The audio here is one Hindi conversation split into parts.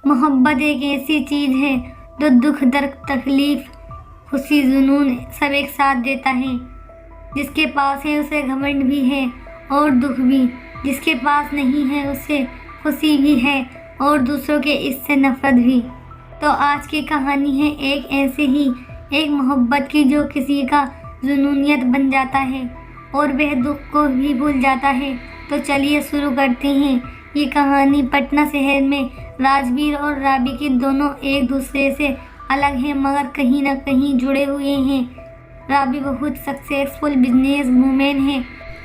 मोहब्बत एक ऐसी चीज़ है जो दुख, दर्द, तकलीफ, खुशी, जुनून सब एक साथ देता है। जिसके पास है उसे घमंड भी है और दुख भी, जिसके पास नहीं है उसे खुशी भी है और दूसरों के इससे नफरत भी। तो आज की कहानी है एक ऐसी ही एक मोहब्बत की जो किसी का जुनूनियत बन जाता है और वह दुख को भी भूल जाता है। तो चलिए शुरू करते हैं। ये कहानी पटना शहर में राजवीर और राबी के दोनों एक दूसरे से अलग हैं मगर कहीं ना कहीं जुड़े हुए हैं। राबी बहुत सक्सेसफुल बिजनेस वूमेन है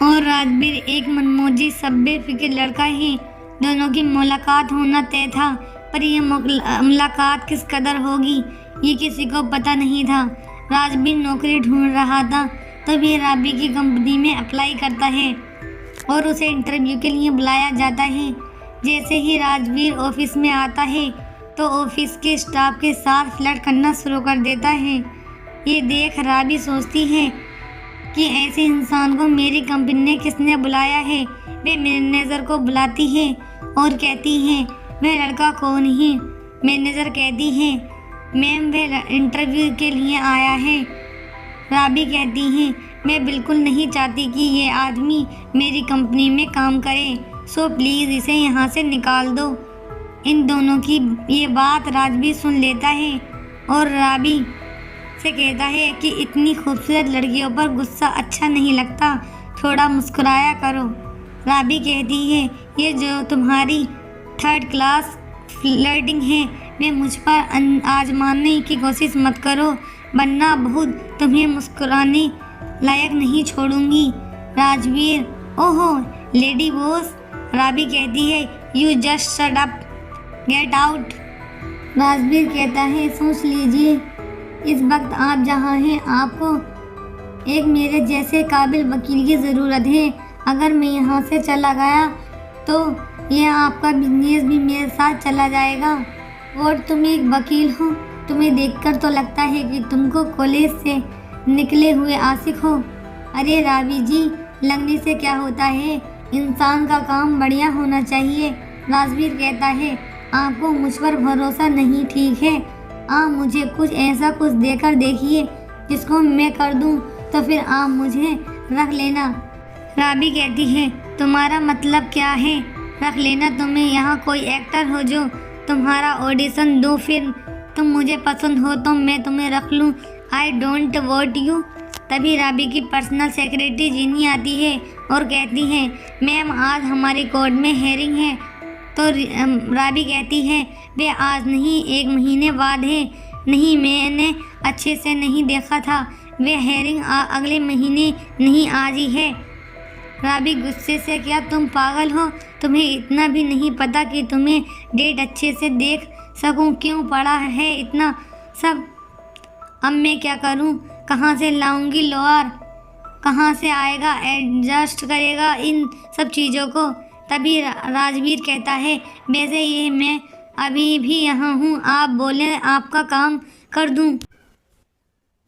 और राजवीर एक मनमौजी सभ्य फिक्र लड़का है। दोनों की मुलाकात होना तय था, पर यह मुलाकात किस कदर होगी ये किसी को पता नहीं था। राजवीर नौकरी ढूंढ रहा था तभी राबी की कंपनी में अप्लाई करता है और उसे इंटरव्यू के लिए बुलाया जाता है। जैसे ही राजवीर ऑफिस में आता है तो ऑफिस के स्टाफ के साथ फ्लर्ट करना शुरू कर देता है। ये देख राबी सोचती है कि ऐसे इंसान को मेरी कंपनी ने किसने बुलाया है। वे मैनेजर को बुलाती है और कहती है वह लड़का कौन है। मैनेजर कहती है मैम वह इंटरव्यू के लिए आया है। राबी कहती है मैं बिल्कुल नहीं चाहती कि ये आदमी मेरी कंपनी में काम करे, सो प्लीज़ इसे यहाँ से निकाल दो। इन दोनों की ये बात राजवीर सुन लेता है और राबी से कहता है कि इतनी खूबसूरत लड़कियों पर गुस्सा अच्छा नहीं लगता, थोड़ा मुस्कुराया करो। राबी कहती है ये जो तुम्हारी थर्ड क्लास फ्लर्टिंग है वे मुझ पर आजमाने की कोशिश मत करो, वरना बहुत तुम्हें मुस्कुराने लायक नहीं छोड़ूंगी। राजवीर ओहो लेडी बॉस। राबी कहती है you just shut up, get out. Rajveer कहता है सोच लीजिए इस वक्त आप जहाँ हैं आपको एक मेरे जैसे काबिल वकील की ज़रूरत है। अगर मैं यहाँ से चला गया तो यह आपका बिजनेस भी मेरे साथ चला जाएगा। और तुम एक वकील हो, तुम्हें देखकर तो लगता है कि तुमको कॉलेज से निकले हुए आशिक हो। अरे राबी जी लगने से क्या होता है, इंसान का काम बढ़िया होना चाहिए। राजवीर कहता है आपको मुझ पर भरोसा नहीं, ठीक है आप मुझे कुछ ऐसा कुछ देकर देखिए जिसको मैं कर दूं, तो फिर आप मुझे रख लेना। राबी कहती है तुम्हारा मतलब क्या है रख लेना, तुम्हें यहाँ कोई एक्टर हो जो तुम्हारा ऑडिशन दूं, फिर तुम मुझे पसंद हो तो मैं तुम्हें रख लूँ। I don't want you. तभी राबी की पर्सनल सेक्रेटरी जीनी आती है और कहती है मैम आज हमारी कोर्ट में हेयरिंग है। तो राबी कहती है वे आज नहीं 1 महीने बाद है। नहीं मैंने अच्छे से नहीं देखा था, वे हेयरिंग अगले महीने नहीं आज ही है। राबी गुस्से से क्या तुम पागल हो, तुम्हें इतना भी नहीं पता कि तुम्हें डेट अच्छे से देख सकूं, क्यों पड़ा है इतना सब। अब मैं क्या करूं, कहाँ से लाऊंगी लॉयर, कहाँ से आएगा एडजस्ट करेगा इन सब चीज़ों को। तभी राजवीर कहता है वैसे ये मैं अभी भी यहाँ हूँ, आप बोले आपका काम कर दूँ।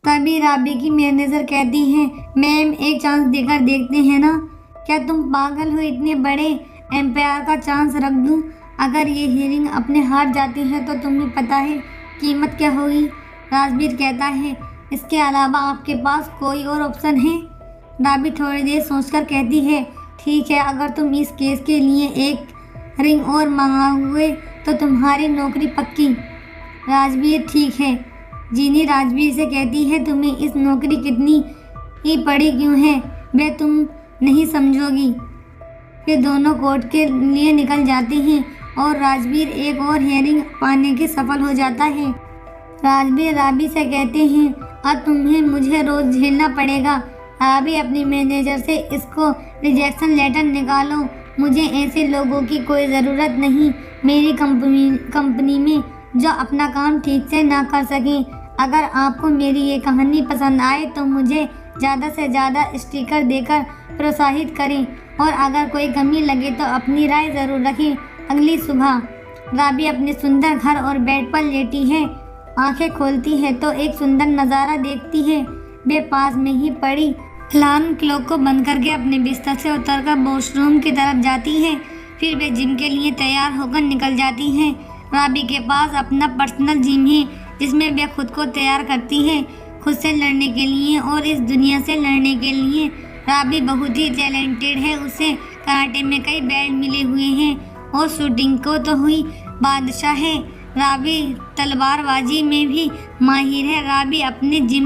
तभी राबी की मैनेजर कहती है मैम एक चांस देकर देखते हैं ना। क्या तुम पागल हो, इतने बड़े एम्पायर का चांस रख दूँ। अगर ये हियरिंग अपने हार जाती है तो तुम्हें पता है कीमत क्या होगी। राजवीर कहता है इसके अलावा आपके पास कोई और ऑप्शन है। राबी थोड़ी देर सोचकर कहती है ठीक है अगर तुम इस केस के लिए एक रिंग और मंगाओगे तो तुम्हारी नौकरी पक्की। राजवीर ठीक है। जीनी राजवीर से कहती है तुम्हें इस नौकरी कितनी ही पड़ी क्यों है वह तुम नहीं समझोगी। फिर दोनों कोर्ट के लिए निकल जाते हैं और राजवीर एक और हियरिंग पाने के सफल हो जाता है। राजवीर राबी से कहते हैं अब तुम्हें मुझे रोज़ झेलना पड़ेगा। राबी अपनी मैनेजर से इसको रिजेक्शन लेटर निकालो, मुझे ऐसे लोगों की कोई ज़रूरत नहीं मेरी कंपनी में जो अपना काम ठीक से ना कर सकें। अगर आपको मेरी ये कहानी पसंद आए तो मुझे ज़्यादा से ज़्यादा स्टिकर देकर प्रोत्साहित करें और अगर कोई कमी लगे तो अपनी राय ज़रूर रखें। अगली सुबह राबी अपने सुंदर घर और बेड पर लेटी है। आंखें खोलती है तो एक सुंदर नज़ारा देखती है। वे पास में ही पड़ी अलार्म क्लॉक को बंद करके अपने बिस्तर से उतरकर वॉशरूम की तरफ जाती है। फिर वे जिम के लिए तैयार होकर निकल जाती हैं। राबी के पास अपना पर्सनल जिम है जिसमें वह खुद को तैयार करती है खुद से लड़ने के लिए और इस दुनिया से लड़ने के लिए। राबी बहुत ही टैलेंटेड है, उसे कराटे में कई बेल्ट मिले हुए हैं और शूटिंग को तो हुई बादशाह है। राबी तलवारबाजी में भी माहिर है। राबी अपने जिम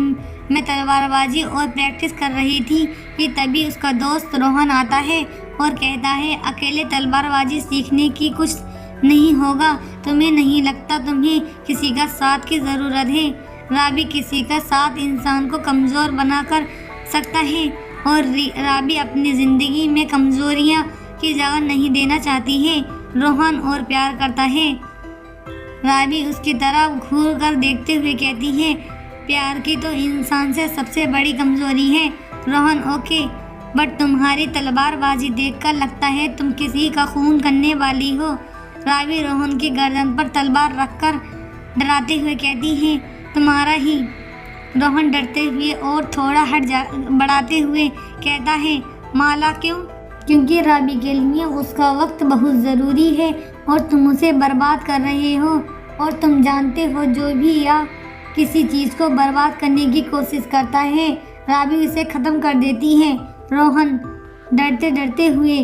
में तलवारबाजी और प्रैक्टिस कर रही थी कि तभी उसका दोस्त रोहन आता है और कहता है, अकेले तलवारबाजी सीखने की कुछ नहीं होगा, तुम्हें नहीं लगता तुम्हें किसी का साथ की ज़रूरत है। राबी किसी का साथ इंसान को कमज़ोर बना कर सकता है और राबी अपनी ज़िंदगी में कमज़ोरियाँ की जगह नहीं देना चाहती है। रोहन और प्यार करता है। राबी उसकी तरफ घूर कर देखते हुए कहती है, प्यार की तो इंसान से सबसे बड़ी कमज़ोरी है। रोहन ओके, बट तुम्हारी तलवारबाजी देखकर लगता है तुम किसी का खून करने वाली हो। राबी रोहन की गर्दन पर तलवार रखकर डराते हुए कहती है, तुम्हारा ही। रोहन डरते हुए और थोड़ा बढ़ाते हुए कहता है, माला क्यों? क्योंकि राबी के लिए उसका वक्त बहुत ज़रूरी है और तुम उसे बर्बाद कर रहे हो और तुम जानते हो जो भी या किसी चीज़ को बर्बाद करने की कोशिश करता है राबी उसे ख़त्म कर देती है। रोहन डरते डरते हुए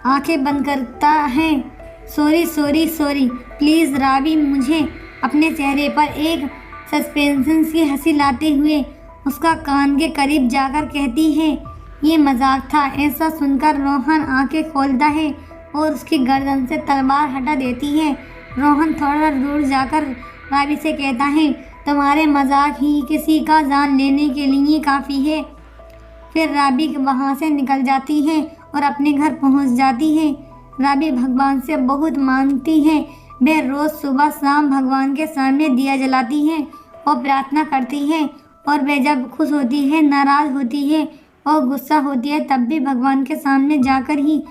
आंखें बंद करता है। Sorry please. राबी मुझे अपने चेहरे पर एक सस्पेंशन की हंसी लाते हुए उसका कान के करीब जाकर कहती है, ये मजाक था। ऐसा सुनकर रोहन आंखें खोलता है और उसकी गर्दन से तलवार हटा देती है। रोहन थोड़ा दूर जाकर राबी से कहता है, तुम्हारे मजाक ही किसी का जान लेने के लिए काफ़ी है। फिर राबी वहाँ से निकल जाती है और अपने घर पहुँच जाती है। राबी भगवान से बहुत मानती है। वह रोज़ सुबह शाम भगवान के सामने दिया जलाती है और प्रार्थना करती है और वह जब खुश होती है, नाराज़ होती है और गुस्सा होती है तब भी भगवान के सामने जाकर ही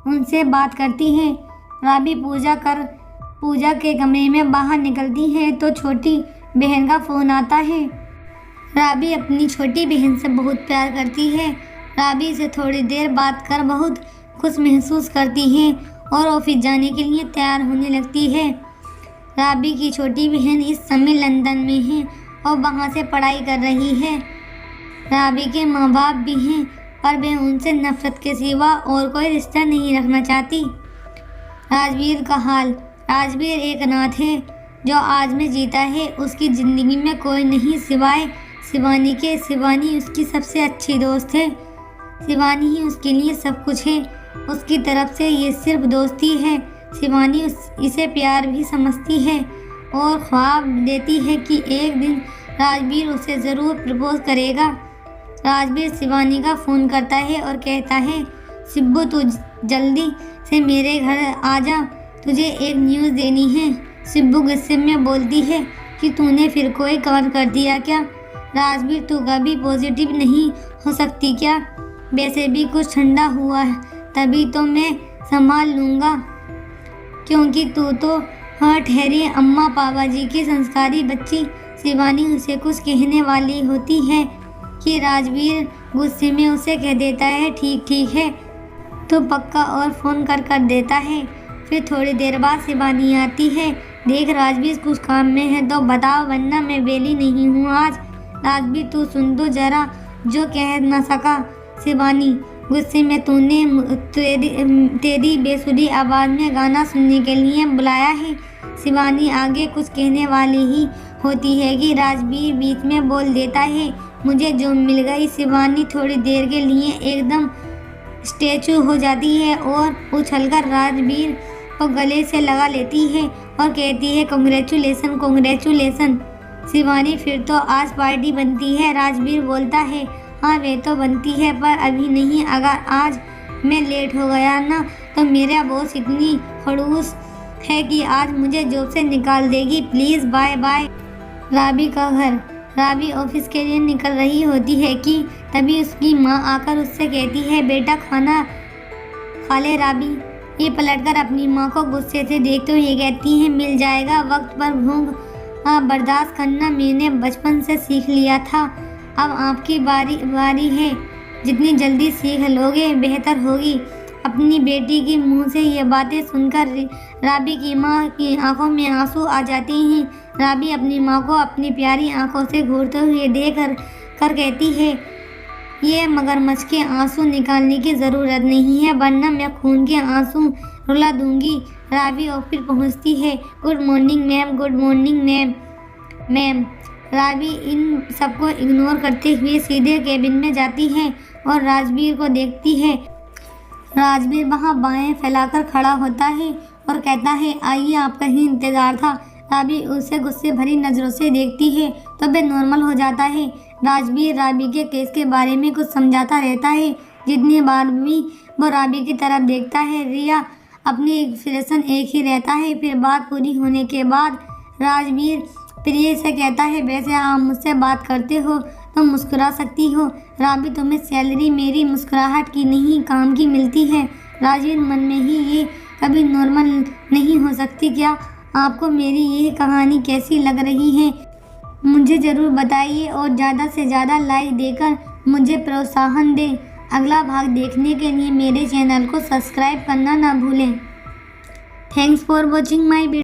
उनसे बात करती है। राबी पूजा के कमरे में बाहर निकलती है तो छोटी बहन का फ़ोन आता है। राबी अपनी छोटी बहन से बहुत प्यार करती है। राबी से थोड़ी देर बात कर बहुत खुश महसूस करती है और ऑफिस जाने के लिए तैयार होने लगती है। राबी की छोटी बहन इस समय लंदन में है और वहाँ से पढ़ाई कर रही है। राबी के माँ बाप भी हैं पर वह उनसे नफरत के सिवा और कोई रिश्ता नहीं रखना चाहती। राजवीर का हाल। राजवीर एक अनाथ है जो आज में जीता है। उसकी ज़िंदगी में कोई नहीं सिवाय शिवानी के। शिवानी उसकी सबसे अच्छी दोस्त है। शिवानी ही उसके लिए सब कुछ है। उसकी तरफ से ये सिर्फ दोस्ती है। शिवानी इसे प्यार भी समझती है और ख्वाब देती है कि एक दिन राजवीर उसे ज़रूर प्रपोज करेगा। राजवीर शिवानी का फ़ोन करता है और कहता है, शिब्बू तू जल्दी से मेरे घर आ जा, तुझे एक न्यूज़ देनी है। शिब्बू गुस्से में बोलती है कि तूने फिर कोई काम कर दिया क्या? राजवीर तू कभी पॉजिटिव नहीं हो सकती क्या? वैसे भी कुछ ठंडा हुआ है तभी तो मैं संभाल लूँगा, क्योंकि तू तो ठहरी अम्मा पापा जी की संस्कारी बच्ची। शिवानी उसे कुछ कहने वाली होती है कि राजवीर गुस्से में उसे कह देता है, ठीक है तो पक्का, और फ़ोन कर देता है। फिर थोड़ी देर बाद शिवानी आती है। देख राजवीर कुछ काम में है तो बताओ, वरना मैं बेली नहीं हूँ आज। राजवीर तू सुन तो जरा जो कह ना सका। शिवानी गुस्से में, तूने तेरी बेसुरी आवाज़ में गाना सुनने के लिए बुलाया है। शिवानी आगे कुछ कहने वाली ही होती है कि राजवीर बीच में बोल देता है, मुझे जो मिल गई। शिवानी थोड़ी देर के लिए एकदम स्टैचू हो जाती है और उछलकर राजवीर को गले से लगा लेती है और कहती है, कॉन्ग्रेचुलेसन। शिवानी फिर तो आज पार्टी बनती है। राजवीर बोलता है, हाँ वे तो बनती है पर अभी नहीं। अगर आज मैं लेट हो गया ना तो मेरा बॉस इतनी खड़ूस है कि आज मुझे जॉब से निकाल देगी। Please buy bye. राबी का घर। राबी ऑफिस के लिए निकल रही होती है कि तभी उसकी माँ आकर उससे कहती है, बेटा खाना खा ले। राबी ये पलटकर अपनी माँ को गुस्से से देखते हुए कहती है, मिल जाएगा, वक्त पर भूख बर्दाश्त करना मैंने बचपन से सीख लिया था। अब आपकी बारी है, जितनी जल्दी सीख लोगे बेहतर होगी। अपनी बेटी के मुंह से ये बातें सुनकर राबी की माँ की आंखों में आंसू आ जाते हैं। राबी अपनी माँ को अपनी प्यारी आंखों से घूरते हुए देख कर कहती है, ये मगरमच्छ के आंसू निकालने की ज़रूरत नहीं है, वरना मैं खून के आंसू रुला दूंगी। राबी ऑफिस पहुंचती है। Good morning ma'am, good morning ma'am. Rabi इन सबको इग्नोर करते हुए सीधे केबिन में जाती है और राजवीर को देखती है। राजवीर वहाँ बाएं फैलाकर खड़ा होता है और कहता है, आइए, आपका ही इंतज़ार था। राबी उसे गुस्से भरी नज़रों से देखती है तो वह नॉर्मल हो जाता है। राजवीर राबी के केस के बारे में कुछ समझाता रहता है। जितनी बार भी वो राबी की तरफ देखता है, रिया अपनी एक्सप्रेशन एक ही रहता है। फिर बात पूरी होने के बाद राजवीर प्रिय से कहता है, वैसे आप मुझसे बात करते हो तो मुस्कुरा सकती हो। राबी, तुम्हें सैलरी मेरी मुस्कुराहट की नहीं, काम की मिलती है। राजवीर मन में ही, ये कभी नॉर्मल नहीं हो सकती क्या? आपको मेरी ये कहानी कैसी लग रही है मुझे ज़रूर बताइए और ज़्यादा से ज़्यादा लाइक देकर मुझे प्रोत्साहन दें। अगला भाग देखने के लिए मेरे चैनल को सब्सक्राइब करना ना भूलें। Thanks for watching my video.